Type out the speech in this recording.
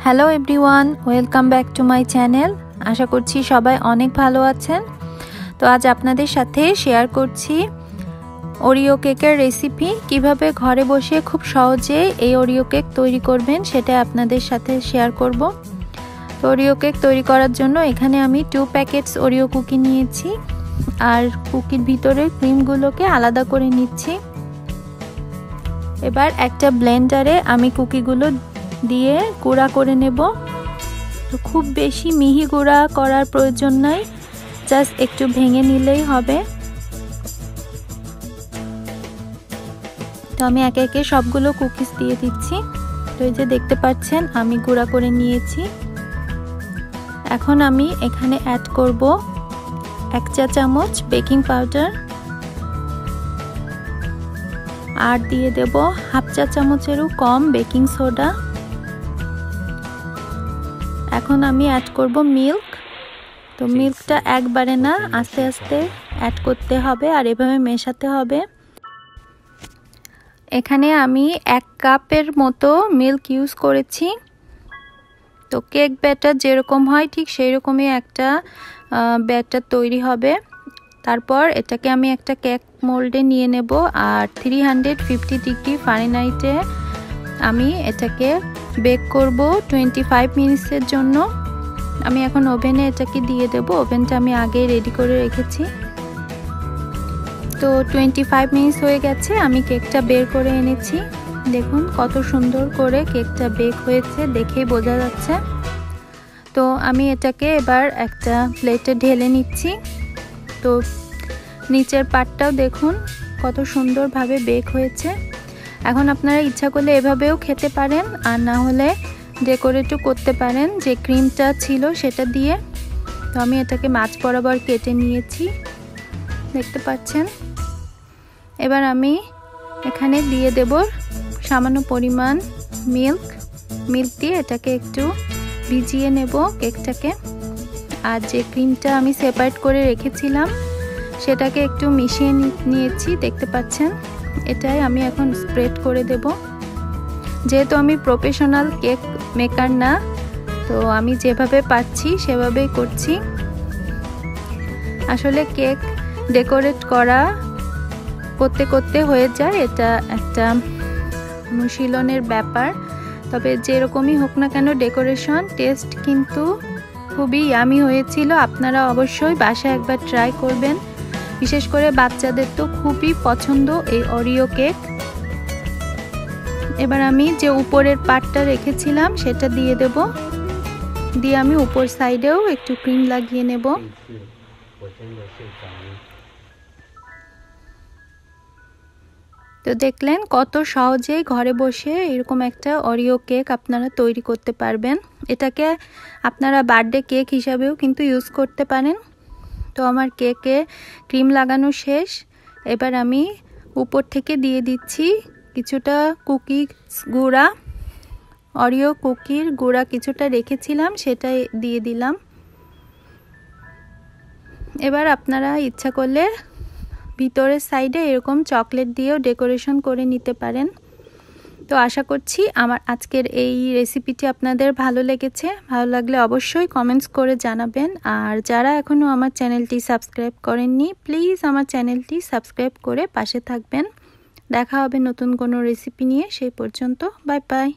Hello everyone, welcome back to my channel. আশা করছি সবাই অনেক ভালো আছেন। তো আজ আপনাদের সাথে শেয়ার করছি ওরিও কেকের রেসিপি। কিভাবে ঘরে বসে খুব সহজে এই ওরিও কেক তৈরি করবেন সেটা আপনাদের সাথে শেয়ার করব। তো ওরিও কেক তৈরি করার জন্য এখানে আমি 2 প্যাকেটস ওরিও কুকি নিয়েছি, আর কুকির ভিতরে ক্রিমগুলোকে আলাদা করে নিচ্ছি। এবার একটা ব্লেন্ডারে আমি কুকিগুলো দিয়ে গুঁড়া করে নেব। তো খুব বেশি মিহি গুঁড়া করার প্রয়োজন নাই, জাস্ট একটু ভেঙে নিলেই হবে। তো আমি একে একে সবগুলো কুকিজ দিয়ে দিচ্ছি। তো এই যে দেখতে পাচ্ছেন আমি গুঁড়া করে নিয়েছি। এখন আমি এখানে অ্যাড করব 1 চা চামচ বেকিং পাউডার, আর দিয়ে দেব 1/2 চা চামচেরও কম বেকিং সোডা। এখন আমি অ্যাড করব মিল্ক। তো মিল্কটা একবারে না, আস্তে আস্তে অ্যাড করতে হবে আর এভাবে মেশাতে হবে। এখানে আমি 1 কাপের মতো মিল্ক ইউজ করেছি। তো কেক ব্যাটার যেরকম হয় ঠিক সেই রকমই একটা ব্যাটার তৈরি হবে। তারপর এটাকে আমি একটা কেক মোল্ডে নিয়ে নেব, আর 350 ডিগ্রি ফারেনহাইটে আমি এটাকে বেক করব 25 মিনিটসের জন্য। আমি এখন ওভেনে এটাকে দিয়ে দেব। ওভেনটা আমি আগে রেডি করে রেখেছি। তো 25 মিনিটস হয়ে গেছে, আমি কেকটা বের করে এনেছি। দেখুন কত সুন্দর করে কেকটা বেক হয়েছে, দেখেই বোঝা যাচ্ছে। তো আমি এটাকে এবার একটা প্লেটে ঢেলে নিচ্ছি। তো নিচের পার্টটাও দেখুন কত সুন্দরভাবে বেক হয়েছে। এখন আপনারা ইচ্ছা করলে এভাবেও খেতে পারেন, আর না হলে ডেকোরেটও করতে পারেন যে ক্রিমটা ছিল সেটা দিয়ে। তো আমি এটাকে মাছ বরাবর কেটে নিয়েছি, দেখতে পাচ্ছেন। এবার আমি এখানে দিয়ে দেব সামান্য পরিমাণ মিল্ক দিয়ে এটাকে একটু ভিজিয়ে নেব কেকটাকে। আর যে ক্রিমটা আমি সেপারেট করে রেখেছিলাম সেটাকে একটু মিশিয়ে নিয়েছি, দেখতে পাচ্ছেন। এটাই আমি এখন স্প্রেড করে দেব। যেহেতু আমি প্রফেশনাল কেক মেকার না, তো আমি যেভাবে পাচ্ছি সেভাবেই করছি। আসলে কেক ডেকোরেট করতে করতে হয়ে যায়, এটা একটা অনুশীলনের ব্যাপার। তবে যেরকমই হোক না কেন ডেকোরেশন টেস্ট কিন্তু খুবই ইয়ামি হয়েছিল। আপনারা অবশ্যই বাসায় একবার ট্রাই করবেন। বিশেষ করে বাচ্চাদের তো খুবই পছন্দ এই ওরিও কেক। এবার আমি যে উপরের পার্টটা রেখেছিলাম সেটা দিয়ে দেব, দিয়ে আমি উপর সাইডেও একটু ক্রিম লাগিয়ে নেব। তো দেখলেন কত সহজেই ঘরে বসে এরকম একটা ওরিও কেক আপনারা তৈরি করতে পারবেন। এটাকে আপনারা বার্থডে কেক হিসাবেও কিন্তু ইউজ করতে পারেন। তো আমার কেকে ক্রিম লাগানো শেষ। এবার আমি উপর থেকে দিয়ে দিচ্ছি কিছুটা কুকি গুঁড়া, ওরিও কুকির গুঁড়া কিছুটা রেখেছিলাম সেটা দিয়ে দিলাম। এবার আপনারা ইচ্ছা করলে ভিতরের সাইডে এরকম চকলেট দিয়েও ডেকোরেশন করে নিতে পারেন। তো আশা করছি আমার আজকের এই রেসিপিটি আপনাদের ভালো লেগেছে। ভালো লাগলে অবশ্যই কমেন্টস করে জানাবেন। আর যারা এখনও আমার চ্যানেলটি সাবস্ক্রাইব করেননি, প্লিজ আমার চ্যানেলটি সাবস্ক্রাইব করে পাশে থাকবেন। দেখা হবে নতুন কোনো রেসিপি নিয়ে। সেই পর্যন্ত বাই বাই।